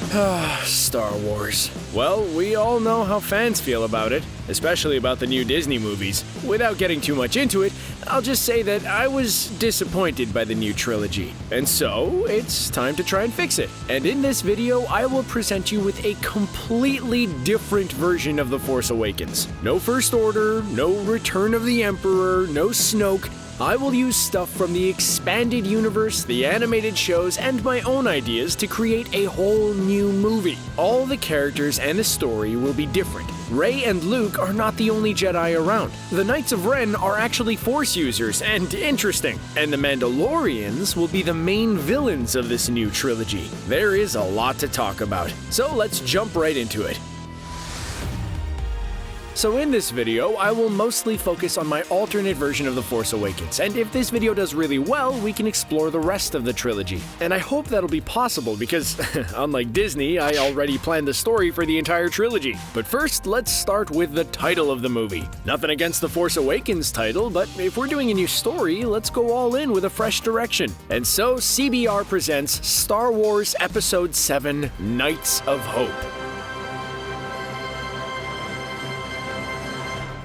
Star Wars. Well, we all know how fans feel about it, especially about the new Disney movies. Without getting too much into it, I'll just say that I was disappointed by the new trilogy. And so, it's time to try and fix it. And in this video, I will present you with a completely different version of The Force Awakens. No First Order, no Return of the Emperor, no Snoke. I will use stuff from the expanded universe, the animated shows, and my own ideas to create a whole new movie. All the characters and the story will be different. Rey and Luke are not the only Jedi around. The Knights of Ren are actually Force users and interesting. And the Mandalorians will be the main villains of this new trilogy. There is a lot to talk about, so let's jump right into it. So in this video, I will mostly focus on my alternate version of The Force Awakens, and if this video does really well, we can explore the rest of the trilogy. And I hope that'll be possible because, unlike Disney, I already planned the story for the entire trilogy. But first, let's start with the title of the movie. Nothing against The Force Awakens title, but if we're doing a new story, let's go all in with a fresh direction. And so, CBR presents Star Wars Episode 7: Knights of Hope.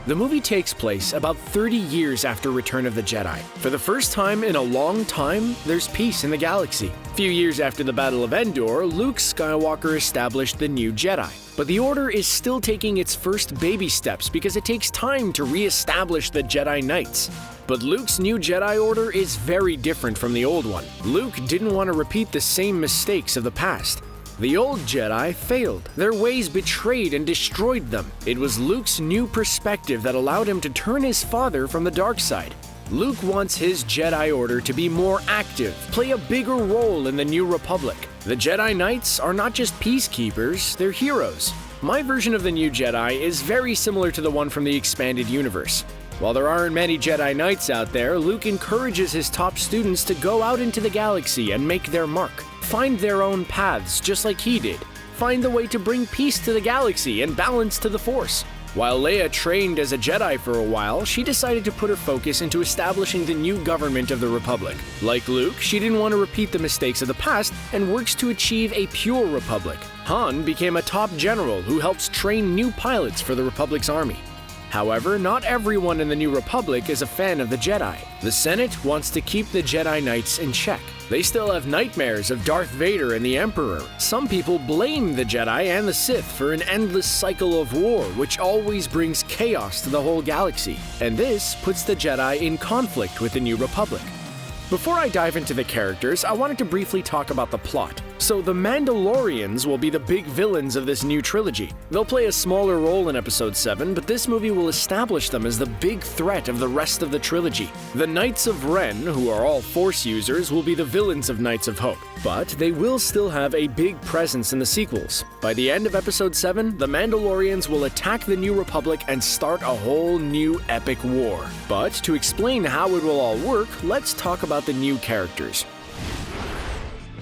The movie takes place about 30 years after Return of the Jedi. For the first time in a long time, there's peace in the galaxy. A few years after the Battle of Endor, Luke Skywalker established the new Jedi. But the Order is still taking its first baby steps because it takes time to re-establish the Jedi Knights. But Luke's new Jedi Order is very different from the old one. Luke didn't want to repeat the same mistakes of the past. The old Jedi failed. Their ways betrayed and destroyed them. It was Luke's new perspective that allowed him to turn his father from the dark side. Luke wants his Jedi Order to be more active, play a bigger role in the New Republic. The Jedi Knights are not just peacekeepers, they're heroes. My version of the new Jedi is very similar to the one from the expanded universe. While there aren't many Jedi Knights out there, Luke encourages his top students to go out into the galaxy and make their mark. Find their own paths just like he did. Find the way to bring peace to the galaxy and balance to the Force. While Leia trained as a Jedi for a while, she decided to put her focus into establishing the new government of the Republic. Like Luke, she didn't want to repeat the mistakes of the past and works to achieve a pure Republic. Han became a top general who helps train new pilots for the Republic's army. However, not everyone in the New Republic is a fan of the Jedi. The Senate wants to keep the Jedi Knights in check. They still have nightmares of Darth Vader and the Emperor. Some people blame the Jedi and the Sith for an endless cycle of war, which always brings chaos to the whole galaxy. And this puts the Jedi in conflict with the New Republic. Before I dive into the characters, I wanted to briefly talk about the plot. So the Mandalorians will be the big villains of this new trilogy. They'll play a smaller role in Episode 7, but this movie will establish them as the big threat of the rest of the trilogy. The Knights of Ren, who are all Force users, will be the villains of Knights of Hope, but they will still have a big presence in the sequels. By the end of Episode 7, the Mandalorians will attack the New Republic and start a whole new epic war. But to explain how it will all work, let's talk about the new characters.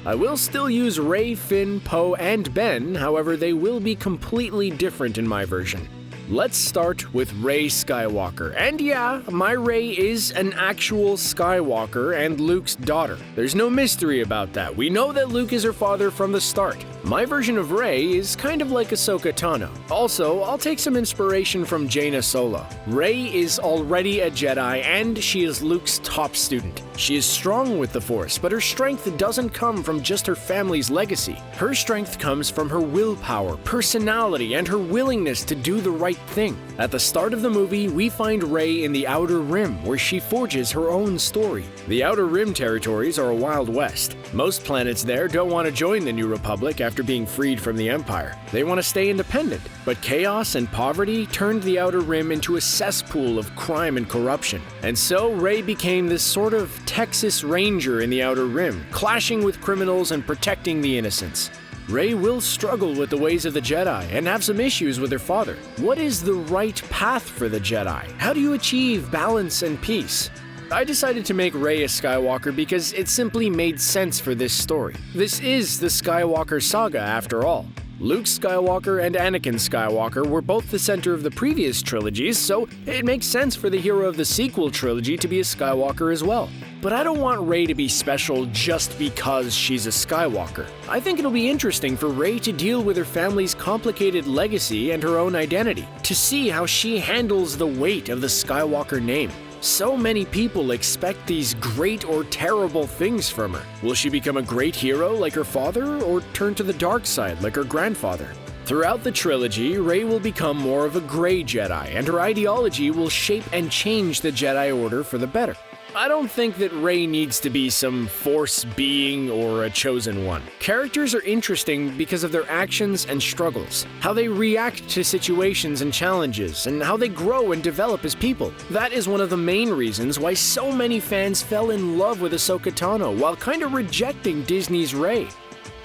I will still use Rey, Finn, Poe, and Ben, however they will be completely different in my version. Let's start with Rey Skywalker. And yeah, my Rey is an actual Skywalker and Luke's daughter. There's no mystery about that. We know that Luke is her father from the start. My version of Rey is kind of like Ahsoka Tano. Also, I'll take some inspiration from Jaina Solo. Rey is already a Jedi and she is Luke's top student. She is strong with the Force, but her strength doesn't come from just her family's legacy. Her strength comes from her willpower, personality, and her willingness to do the right thing. At the start of the movie, we find Rey in the Outer Rim, where she forges her own story. The Outer Rim territories are a Wild West. Most planets there don't want to join the New Republic after being freed from the Empire. They want to stay independent. But chaos and poverty turned the Outer Rim into a cesspool of crime and corruption. And so Rey became this sort of Texas Ranger in the Outer Rim, clashing with criminals and protecting the innocents. Rey will struggle with the ways of the Jedi and have some issues with her father. What is the right path for the Jedi? How do you achieve balance and peace? I decided to make Rey a Skywalker because it simply made sense for this story. This is the Skywalker saga after all. Luke Skywalker and Anakin Skywalker were both the center of the previous trilogies, so it makes sense for the hero of the sequel trilogy to be a Skywalker as well. but I don't want Rey to be special just because she's a Skywalker. I think it'll be interesting for Rey to deal with her family's complicated legacy and her own identity, to see how she handles the weight of the Skywalker name. So many people expect these great or terrible things from her. Will she become a great hero like her father, or turn to the dark side like her grandfather? Throughout the trilogy, Rey will become more of a gray Jedi, and her ideology will shape and change the Jedi Order for the better. I don't think that Rey needs to be some Force being or a chosen one. Characters are interesting because of their actions and struggles, how they react to situations and challenges, and how they grow and develop as people. That is one of the main reasons why so many fans fell in love with Ahsoka Tano while kinda rejecting Disney's Rey.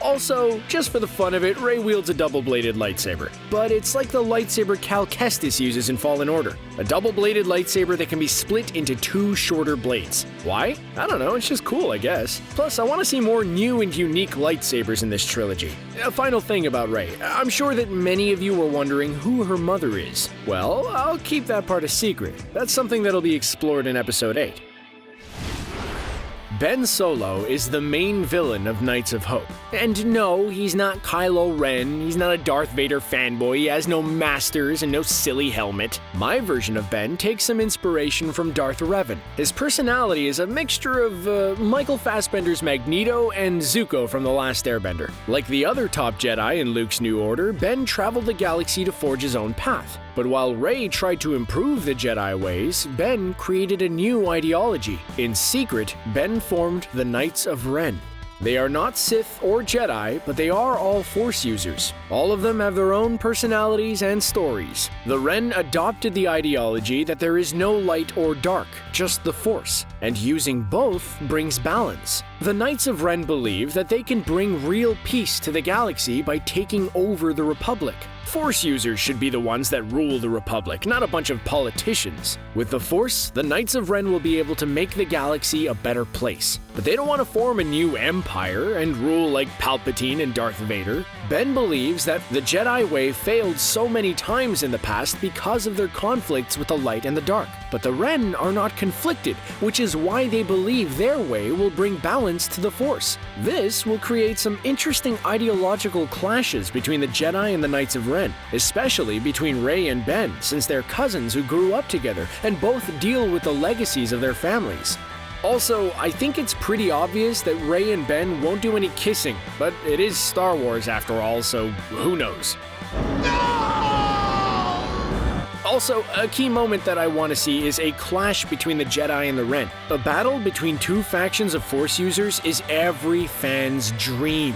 Also, just for the fun of it, Rey wields a double-bladed lightsaber. But it's like the lightsaber Cal Kestis uses in Fallen Order. A double-bladed lightsaber that can be split into 2 shorter blades. Why? I don't know, it's just cool, I guess. Plus, I want to see more new and unique lightsabers in this trilogy. A final thing about Rey. I'm sure that many of you were wondering who her mother is. Well, I'll keep that part a secret. That's something that'll be explored in Episode 8. Ben Solo is the main villain of Knights of Hope. And no, he's not Kylo Ren, he's not a Darth Vader fanboy, he has no masters and no silly helmet. My version of Ben takes some inspiration from Darth Revan. His personality is a mixture of Michael Fassbender's Magneto and Zuko from The Last Airbender. Like the other top Jedi in Luke's New Order, Ben traveled the galaxy to forge his own path. But while Rey tried to improve the Jedi ways, Ben created a new ideology. In secret, Ben formed the Knights of Ren. They are not Sith or Jedi, but they are all Force users. All of them have their own personalities and stories. The Ren adopted the ideology that there is no light or dark, just the Force, and using both brings balance. The Knights of Ren believe that they can bring real peace to the galaxy by taking over the Republic. Force users should be the ones that rule the Republic, not a bunch of politicians. With the Force, the Knights of Ren will be able to make the galaxy a better place. But they don't want to form a new empire and rule like Palpatine and Darth Vader. Ben believes that the Jedi way failed so many times in the past because of their conflicts with the light and the dark. But the Ren are not conflicted, which is why they believe their way will bring balance to the Force. This will create some interesting ideological clashes between the Jedi and the Knights of Ren, especially between Rey and Ben, since they're cousins who grew up together and both deal with the legacies of their families. Also, I think it's pretty obvious that Rey and Ben won't do any kissing, but it is Star Wars after all, so who knows? Also, a key moment that I want to see is a clash between the Jedi and the Ren. A battle between 2 factions of Force users is every fan's dream.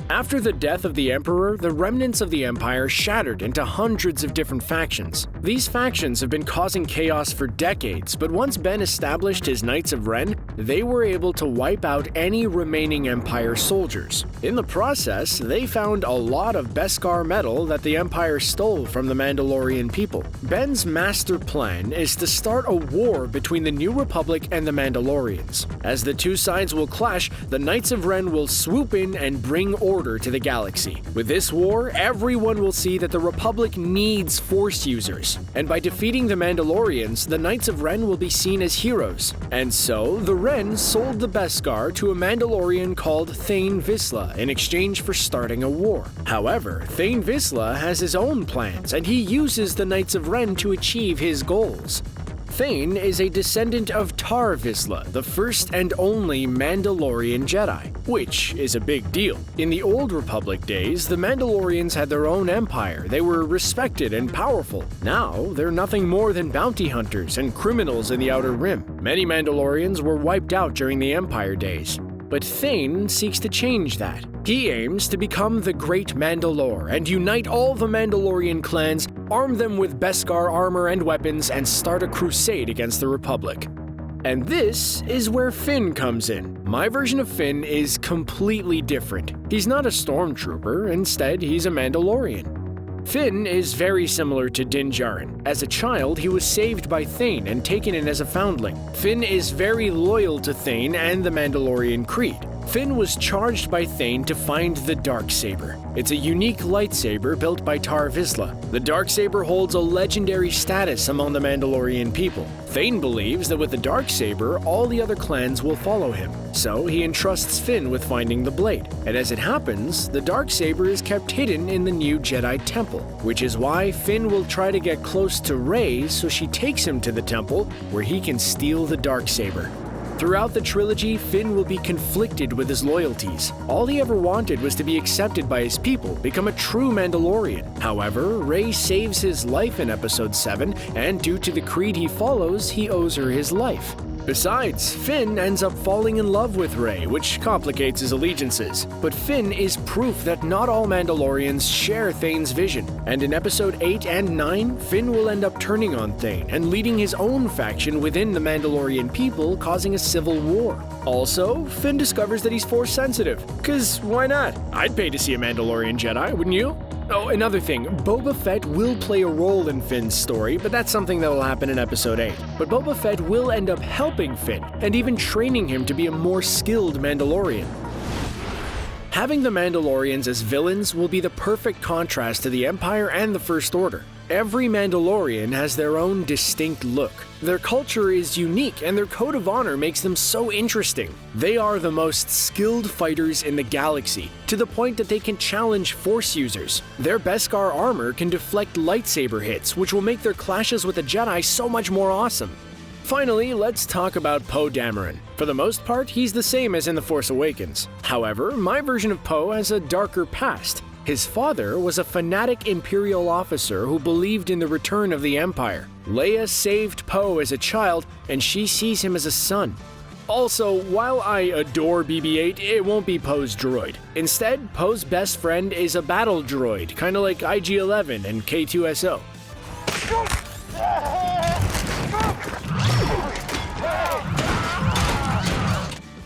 After the death of the Emperor, the remnants of the Empire shattered into hundreds of different factions. These factions have been causing chaos for decades, but once Ben established his Knights of Ren, they were able to wipe out any remaining Empire soldiers. In the process, they found a lot of Beskar metal that the Empire stole from the Mandalorian people. Ben's master plan is to start a war between the New Republic and the Mandalorians. As the 2 sides will clash, the Knights of Ren will swoop in and bring order to the galaxy. With this war, everyone will see that the Republic needs Force users, and by defeating the Mandalorians, the Knights of Ren will be seen as heroes. And so, the Ren sold the Beskar to a Mandalorian called Thane Vizsla in exchange for starting a war. However, Thane Vizsla has his own plans, and he uses the Knights of Ren to achieve his goals. Thane is a descendant of Tar Vizsla, the first and only Mandalorian Jedi, which is a big deal. In the Old Republic days, the Mandalorians had their own empire. They were respected and powerful. Now, they're nothing more than bounty hunters and criminals in the Outer Rim. Many Mandalorians were wiped out during the Empire days. But Thane seeks to change that. He aims to become the Great Mandalore and unite all the Mandalorian clans, arm them with Beskar armor and weapons, and start a crusade against the Republic. And this is where Finn comes in. My version of Finn is completely different. He's not a stormtrooper, instead he's a Mandalorian. Finn is very similar to Din Djarin. As a child, he was saved by Thane and taken in as a foundling. Finn is very loyal to Thane and the Mandalorian Creed. Finn was charged by Thane to find the Darksaber. It's a unique lightsaber built by Tar Vizsla. The Darksaber holds a legendary status among the Mandalorian people. Thane believes that with the Darksaber, all the other clans will follow him, so he entrusts Finn with finding the blade. And as it happens, the Darksaber is kept hidden in the new Jedi Temple, which is why Finn will try to get close to Rey so she takes him to the temple where he can steal the Darksaber. Throughout the trilogy, Finn will be conflicted with his loyalties. All he ever wanted was to be accepted by his people, become a true Mandalorian. However, Rey saves his life in Episode 7, and due to the creed he follows, he owes her his life. Besides, Finn ends up falling in love with Rey, which complicates his allegiances. But Finn is proof that not all Mandalorians share Thane's vision, and in Episode 8 and 9, Finn will end up turning on Thane and leading his own faction within the Mandalorian people, causing a civil war. Also, Finn discovers that he's Force sensitive, 'cause why not? I'd pay to see a Mandalorian Jedi, wouldn't you? Oh, another thing, Boba Fett will play a role in Finn's story, but that's something that will happen in Episode 8. But Boba Fett will end up helping Finn, and even training him to be a more skilled Mandalorian. Having the Mandalorians as villains will be the perfect contrast to the Empire and the First Order. Every Mandalorian has their own distinct look. Their culture is unique, and their code of honor makes them so interesting. They are the most skilled fighters in the galaxy, to the point that they can challenge Force users. Their Beskar armor can deflect lightsaber hits, which will make their clashes with the Jedi so much more awesome. Finally, let's talk about Poe Dameron. For the most part, he's the same as in The Force Awakens. However, my version of Poe has a darker past. His father was a fanatic Imperial officer who believed in the return of the Empire. Leia saved Poe as a child, and she sees him as a son. Also, while I adore BB-8, it won't be Poe's droid. Instead, Poe's best friend is a battle droid, kinda like IG-11 and K-2SO.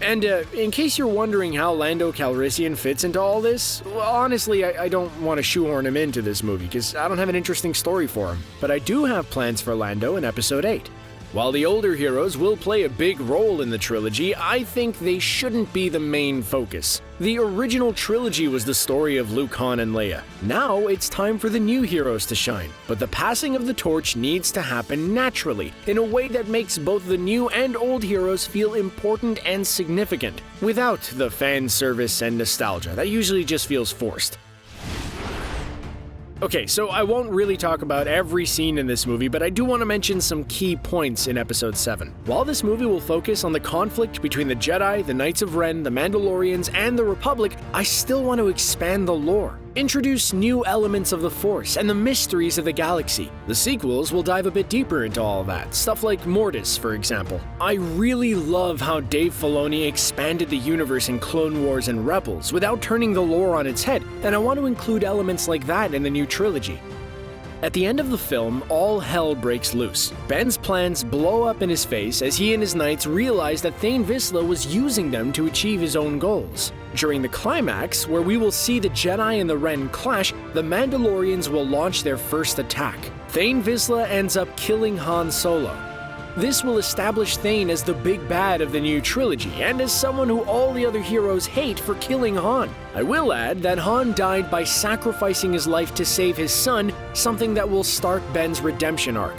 And in case you're wondering how Lando Calrissian fits into all this, well, honestly, I don't want to shoehorn him into this movie because I don't have an interesting story for him. But I do have plans for Lando in Episode 8. While the older heroes will play a big role in the trilogy, I think they shouldn't be the main focus. The original trilogy was the story of Luke, Han, and Leia. Now it's time for the new heroes to shine, but the passing of the torch needs to happen naturally, in a way that makes both the new and old heroes feel important and significant, without the fan service and nostalgia that usually just feels forced. Okay, so I won't really talk about every scene in this movie, but I do want to mention some key points in Episode 7. While this movie will focus on the conflict between the Jedi, the Knights of Ren, the Mandalorians, and the Republic, I still want to expand the lore. Introduce new elements of the Force and the mysteries of the galaxy. The sequels will dive a bit deeper into all of that, stuff like Mortis, for example. I really love how Dave Filoni expanded the universe in Clone Wars and Rebels without turning the lore on its head, and I want to include elements like that in the new trilogy. At the end of the film, all hell breaks loose. Ben's plans blow up in his face as he and his knights realize that Thane Vizsla was using them to achieve his own goals. During the climax, where we will see the Jedi and the Ren clash, the Mandalorians will launch their first attack. Thane Vizsla ends up killing Han Solo. This will establish Thane as the big bad of the new trilogy, and as someone who all the other heroes hate for killing Han. I will add that Han died by sacrificing his life to save his son, something that will start Ben's redemption arc.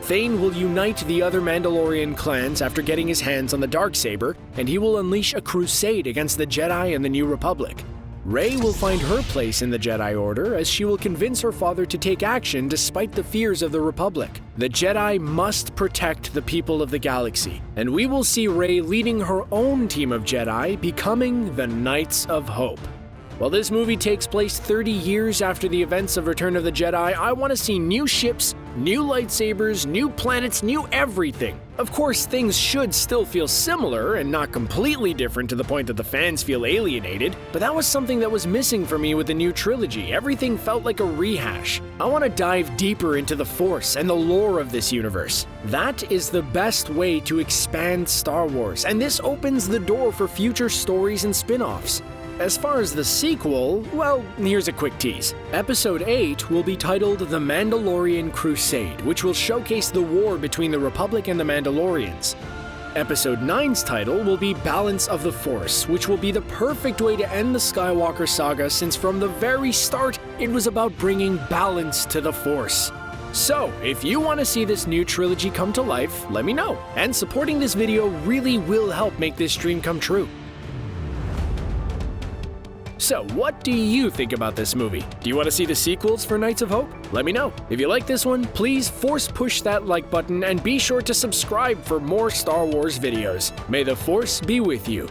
Thane will unite the other Mandalorian clans after getting his hands on the Darksaber, and he will unleash a crusade against the Jedi and the New Republic. Rey will find her place in the Jedi Order as she will convince her father to take action despite the fears of the Republic. The Jedi must protect the people of the galaxy, and we will see Rey leading her own team of Jedi, becoming the Knights of Hope. While this movie takes place 30 years after the events of Return of the Jedi, I want to see new ships, new lightsabers, new planets, new everything. Of course, things should still feel similar and not completely different to the point that the fans feel alienated, but that was something that was missing for me with the new trilogy. Everything felt like a rehash. I want to dive deeper into the Force and the lore of this universe. That is the best way to expand Star Wars, and this opens the door for future stories and spin-offs. As far as the sequel, well, here's a quick tease. Episode 8 will be titled The Mandalorian Crusade, which will showcase the war between the Republic and the Mandalorians. Episode 9's title will be Balance of the Force, which will be the perfect way to end the Skywalker saga since from the very start, it was about bringing balance to the Force. So, if you want to see this new trilogy come to life, let me know, and supporting this video really will help make this dream come true. So, what do you think about this movie? Do you want to see the sequels for Knights of Hope? Let me know. If you like this one, please force push that like button and be sure to subscribe for more Star Wars videos. May the Force be with you.